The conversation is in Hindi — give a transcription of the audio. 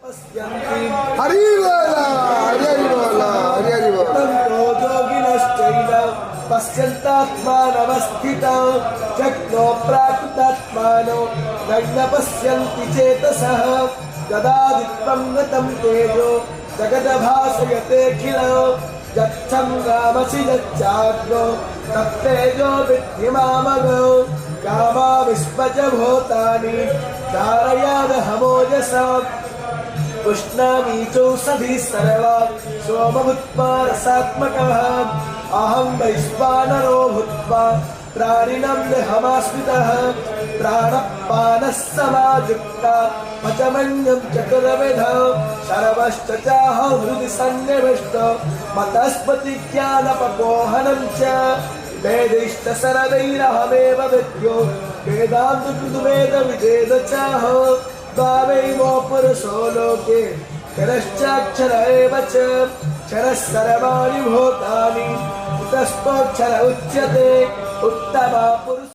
हरि बोला हरि बोला हरि बोला पश्यन्तात्मानवस्थितं जग्नो प्राकृतात्मानो नग्न पश्यन्ति चेतसः यदादित्यं गतं तेजो जगद्भासयतेऽखिलं यच्छं गामसि यच्चाग्नो तत्तेजो विद्धि मामगो गामाविश्वच भूतानि धारयामहमोजसा उष्णामीचौषधिः सर्वा सोमभूत्वा रसात्मकः अहं वैश्वानरो भूत्वा प्राणिनं देहमाश्रितः प्राणपानः समायुक्ता पचमन्यं चतुर्विधं सर्वश्च चाहं हृदि सन्निविष्टो मतस्पतिज्ञानपपोहनं च वेदैश्च सर्वैरहमेव विद्यो वेदान्तकृतवेदविदेव चाहं द्वावैमो पुरुषो लोके क्षरश्चाक्षर एव च क्षरः सर्वाणि भूतानि तस्माक्षर उच्यते उत्तमा पुरुष।